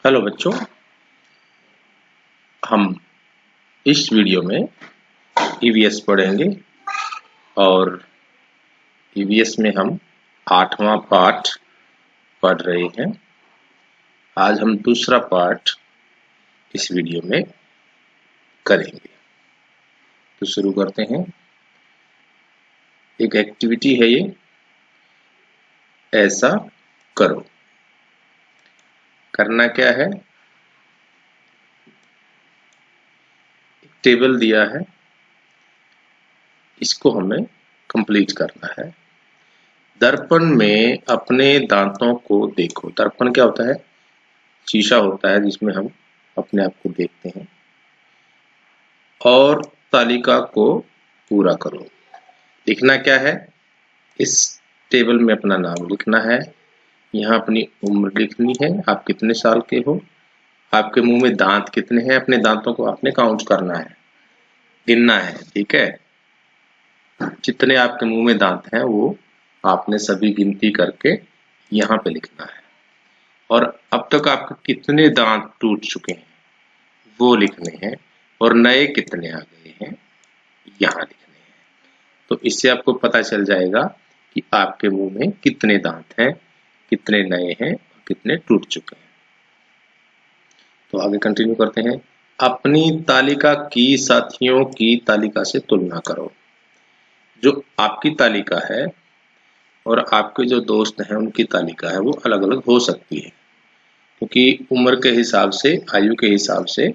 Hello बच्चों, हम इस वीडियो में ईवीएस पढ़ेंगे और ईवीएस में हम 8वां पाठ पढ़ रहे हैं। आज हम दूसरा पाठ इस वीडियो में करेंगे। तो शुरू करते हैं। एक एक्टिविटी है ये, ऐसा करो। करना क्या है, टेबल दिया है, इसको हमें कंप्लीट करना है। दर्पण में अपने दांतों को देखो। दर्पण क्या होता है? शीशा होता है जिसमें हम अपने आप को देखते हैं। और तालिका को पूरा करो। लिखना क्या है? इस टेबल में अपना नाम लिखना है, यहाँ अपनी उम्र लिखनी है, आप कितने साल के हो, आपके मुंह में दांत कितने हैं, अपने दांतों को आपने काउंट करना है, गिनना है। ठीक है, जितने आपके मुंह में दांत हैं वो आपने सभी गिनती करके यहाँ पे लिखना है। और अब तक आपके कितने दांत टूट चुके हैं वो लिखने हैं, और नए कितने आ गए हैं यहाँ लिखने हैं। तो इससे आपको पता चल जाएगा कि आपके मुंह में कितने दांत हैं, कितने नए हैं और कितने टूट चुके हैं। तो आगे कंटिन्यू करते हैं। अपनी तालिका की साथियों की तालिका से तुलना करो। जो आपकी तालिका है और आपके जो दोस्त हैं उनकी तालिका है वो अलग अलग हो सकती है, क्योंकि उम्र के हिसाब से, आयु के हिसाब से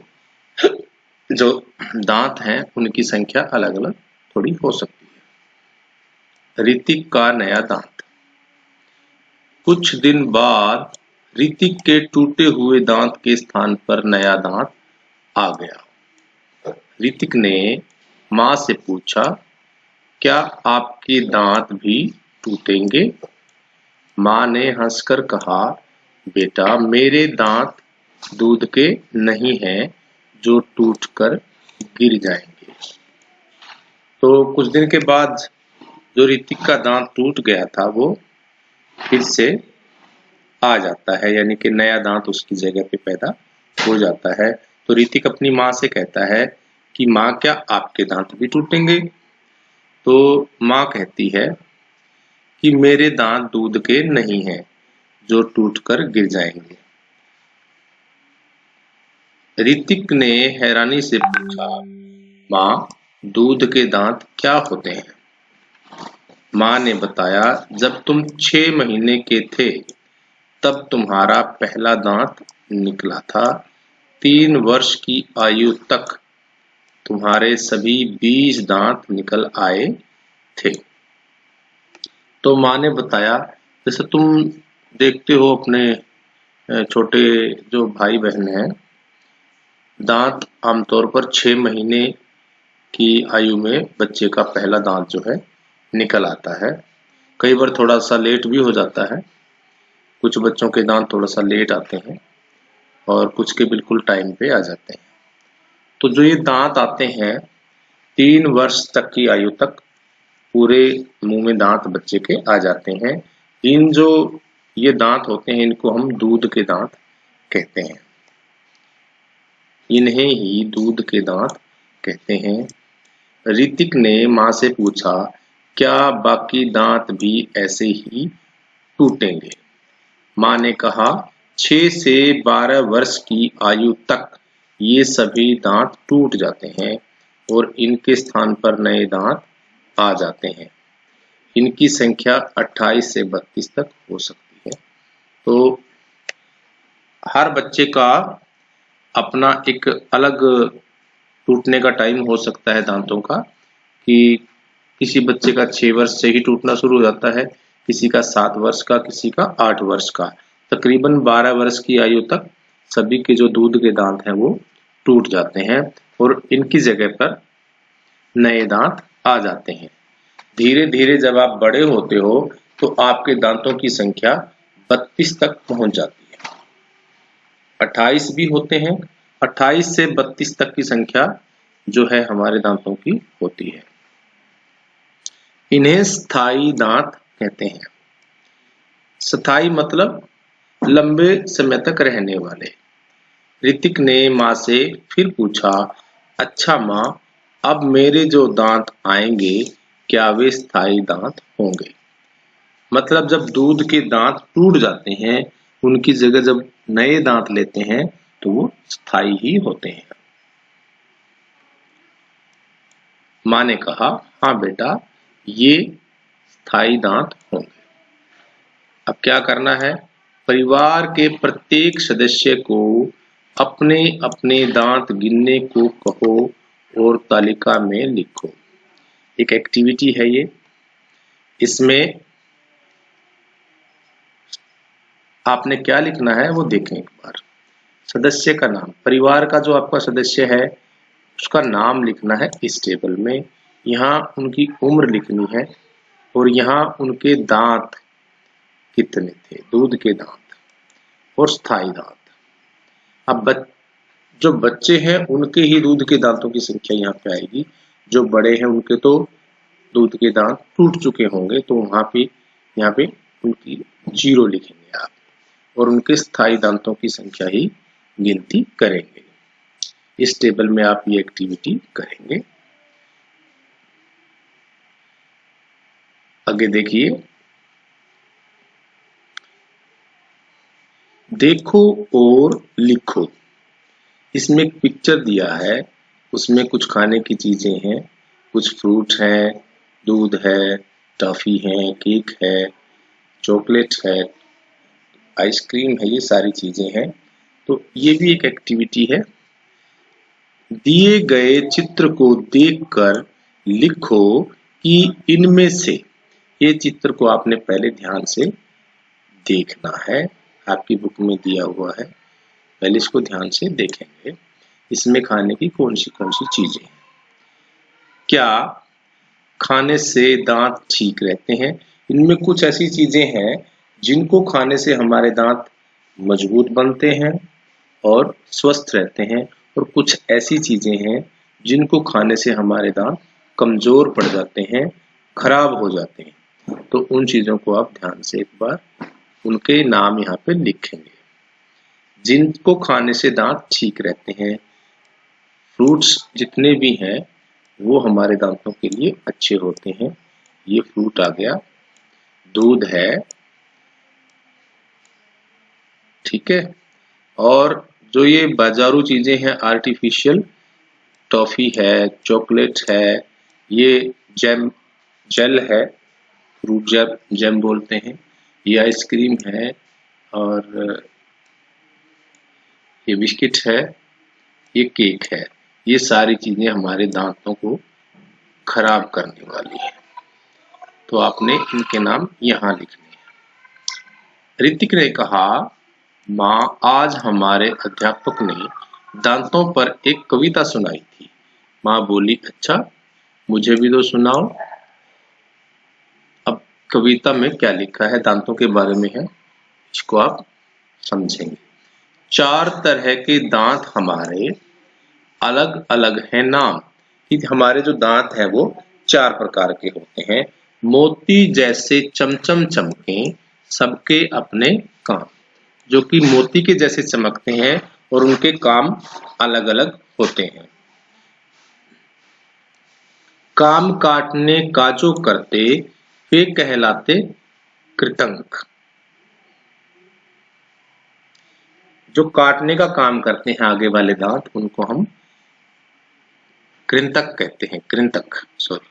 जो दांत हैं उनकी संख्या अलग अलग थोड़ी हो सकती है। ऋतिक का नया दांत। कुछ दिन बाद ऋतिक के टूटे हुए दांत के स्थान पर नया दांत आ गया। ऋतिक ने माँ से पूछा, क्या आपके दांत भी टूटेंगे? माँ ने हंसकर कहा, बेटा मेरे दांत दूध के नहीं हैं जो टूटकर गिर जाएंगे। तो कुछ दिन के बाद जो ऋतिक का दांत टूट गया था वो फिर से आ जाता है, यानी कि नया दांत उसकी जगह पे पैदा हो जाता है। तो ऋतिक अपनी माँ से कहता है कि माँ क्या आपके दांत भी टूटेंगे? तो माँ कहती है कि मेरे दांत दूध के नहीं हैं जो टूटकर गिर जाएंगे। ऋतिक ने हैरानी से पूछा, माँ दूध के दांत क्या होते हैं? माँ ने बताया, जब तुम 6 महीने के थे तब तुम्हारा पहला दांत निकला था। 3 वर्ष की आयु तक तुम्हारे सभी 20 दांत निकल आए थे। तो माँ ने बताया, जैसे तुम देखते हो अपने छोटे जो भाई बहन हैं, दांत आमतौर पर 6 महीने की आयु में बच्चे का पहला दांत जो है निकल आता है। कई बार थोड़ा सा लेट भी हो जाता है, कुछ बच्चों के दांत थोड़ा सा लेट आते हैं और कुछ के बिल्कुल टाइम पे आ जाते हैं। तो जो ये दांत आते हैं 3 वर्ष तक की आयु तक पूरे मुंह में दांत बच्चे के आ जाते हैं। इन जो ये दांत होते हैं इनको हम दूध के दांत कहते हैं। इन्हें ही दूध के दांत कहते हैं। ऋतिक ने माँ से पूछा, क्या बाकी दांत भी ऐसे ही टूटेंगे? माँ ने कहा, 6 से 12 वर्ष की आयु तक ये सभी दांत टूट जाते हैं और इनके स्थान पर नए दांत आ जाते हैं। इनकी संख्या 28 से 32 तक हो सकती है। तो हर बच्चे का अपना एक अलग टूटने का टाइम हो सकता है दांतों का, कि किसी बच्चे का 6 वर्ष से ही टूटना शुरू हो जाता है, किसी का 7 वर्ष का, किसी का 8 वर्ष का। तकरीबन 12 वर्ष की आयु तक सभी के जो दूध के दांत हैं वो टूट जाते हैं और इनकी जगह पर नए दांत आ जाते हैं। धीरे धीरे जब आप बड़े होते हो तो आपके दांतों की संख्या 32 तक पहुंच जाती है। 28 भी होते हैं, 28 से 32 तक की संख्या जो है हमारे दांतों की होती है। इन्हें स्थायी दांत कहते हैं। स्थायी मतलब लंबे समय तक रहने वाले। ऋतिक ने माँ से फिर पूछा, अच्छा माँ, अब मेरे जो दांत आएंगे क्या वे स्थायी दांत होंगे? मतलब जब दूध के दांत टूट जाते हैं, उनकी जगह जब नए दांत लेते हैं तो वो स्थायी ही होते हैं। माँ ने कहा, हाँ बेटा, ये स्थायी दांत होंगे। अब क्या करना है? परिवार के प्रत्येक सदस्य को अपने अपने दांत गिनने को कहो और तालिका में लिखो। एक एक्टिविटी है ये। इसमें आपने क्या लिखना है वो देखें एक बार। सदस्य का नाम, परिवार का जो आपका सदस्य है उसका नाम लिखना है इस टेबल में। यहाँ उनकी उम्र लिखनी है और यहाँ उनके दांत कितने थे, दूध के दांत और स्थायी दांत। अब जो बच्चे हैं उनके ही दूध के दांतों की संख्या यहाँ पे आएगी। जो बड़े हैं उनके तो दूध के दांत टूट चुके होंगे, तो यहाँ पे उनकी 0 लिखेंगे आप और उनके स्थायी दांतों की संख्या ही गिनती करेंगे। इस टेबल में आप ये एक्टिविटी करेंगे। आगे देखिए, देखो और लिखो। इसमें एक पिक्चर दिया है, उसमें कुछ खाने की चीजें हैं, कुछ फ्रूट है, दूध है, टॉफी है, केक है, चॉकलेट है, आइसक्रीम है, ये सारी चीजें हैं। तो ये भी एक एक्टिविटी है। दिए गए चित्र को देखकर लिखो कि इनमें से, ये चित्र को आपने पहले ध्यान से देखना है, आपकी बुक में दिया हुआ है, पहले इसको ध्यान से देखेंगे। इसमें खाने की कौन सी चीजें हैं। क्या खाने से दांत ठीक रहते हैं? इनमें कुछ ऐसी चीजें हैं जिनको खाने से हमारे दांत मजबूत बनते हैं और स्वस्थ रहते हैं, और कुछ ऐसी चीजें हैं जिनको खाने से हमारे दांत कमजोर पड़ जाते हैं, खराब हो जाते हैं। तो उन चीजों को आप ध्यान से एक बार उनके नाम यहाँ पे लिखेंगे। जिनको खाने से दांत ठीक रहते हैं, फ्रूट्स जितने भी हैं वो हमारे दांतों के लिए अच्छे होते हैं। ये फ्रूट आ गया, दूध है, ठीक है, और जो ये बाजारू चीजें हैं आर्टिफिशियल, टॉफी है, चॉकलेट है, ये जेल है, फ्रूट जैम बोलते हैं, ये आइसक्रीम है, और ये बिस्किट है, ये केक है। ये सारी चीजें हमारे दांतों को खराब करने वाली है, तो आपने इनके नाम यहाँ लिखने हैं। ऋतिक ने कहा, माँ, आज हमारे अध्यापक ने दांतों पर एक कविता सुनाई थी। माँ बोली, अच्छा, मुझे भी तो सुनाओ। अब कविता में क्या लिखा है, दांतों के बारे में है, इसको आप समझेंगे। 4 तरह के दांत हमारे, अलग अलग है नाम। कि हमारे जो दांत हैं वो 4 प्रकार के होते हैं। मोती जैसे चमचम चमके, सबके अपने काम। जो कि मोती के जैसे चमकते हैं और उनके काम अलग अलग होते हैं। काम काटने का जो करते, वे कहलाते कृतंक। जो काटने का काम करते हैं आगे वाले दांत, उनको हम कृंतक कहते हैं, कृंतक, सॉरी।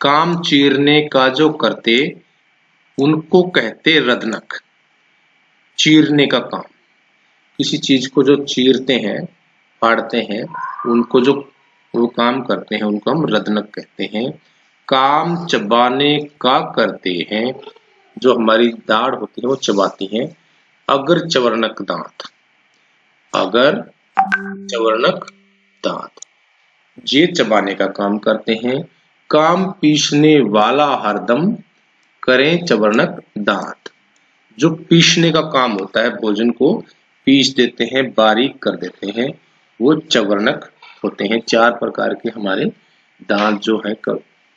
काम चीरने का जो करते, उनको कहते रदनक। चीरने का काम, किसी चीज को जो चीरते हैं, फाड़ते हैं, उनको जो वो काम करते हैं उनको हम रदनक कहते हैं। काम चबाने का करते हैं, जो हमारी दाढ़ होती है वो चबाती हैं, अगर चवर्णक दांत। अगर चवर्णक दांत ये चबाने का काम करते हैं। काम पीसने वाला हरदम, करें चवर्णक दांत। जो पीसने का काम होता है, भोजन को पीस देते हैं, बारीक कर देते हैं, वो चवर्णक होते हैं। 4 प्रकार के हमारे दांत जो है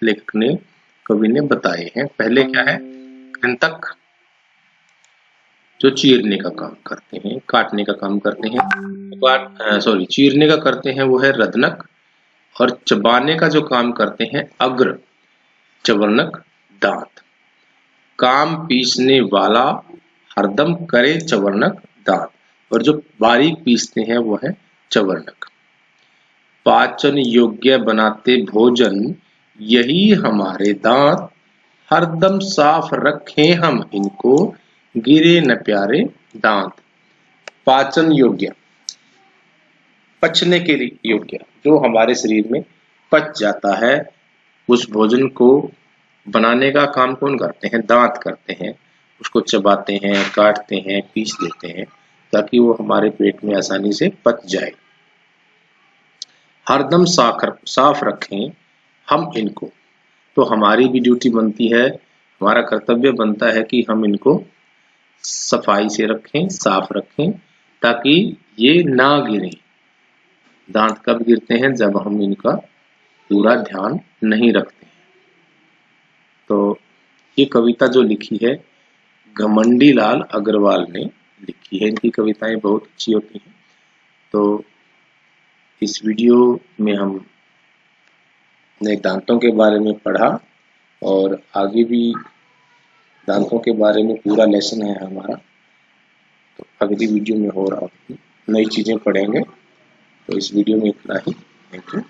लेखक ने, कवि ने बताए हैं। पहले क्या है, कृंतक, जो चीरने का काम करते हैं, काटने का काम करते हैं। चीरने का करते हैं वो है रदनक, और चबाने का जो काम करते हैं अग्र चवर्णक दांत। काम पीसने वाला हरदम करे चवर्णक दांत, और जो बारीक पीसते हैं वो है चवर्णक। पाचन योग्य बनाते भोजन यही हमारे दांत, हरदम साफ रखें हम इनको, गिरे न प्यारे दांत। पाचन योग्य, पचने के योग्य, जो हमारे शरीर में पच जाता है, उस भोजन को बनाने का काम कौन करते हैं? दांत करते हैं। उसको चबाते हैं, काटते हैं, पीस लेते हैं ताकि वो हमारे पेट में आसानी से पच जाए। हरदम साफ रखें हम इनको, तो हमारी भी ड्यूटी बनती है, हमारा कर्तव्य बनता है कि हम इनको सफाई से रखें, साफ रखें, ताकि ये ना गिरें। दांत कब गिरते हैं? जब हम इनका पूरा ध्यान नहीं रखते हैं। तो ये कविता जो लिखी है घमंडी लाल अग्रवाल ने लिखी है। इनकी कविताएं बहुत अच्छी होती हैं। तो इस वीडियो में हमने दांतों के बारे में पढ़ा, और आगे भी दांतों के बारे में पूरा लेसन है हमारा। तो अगली वीडियो में हो रहा नई चीजें पढ़ेंगे। तो इस वीडियो में इतना ही। Thank you.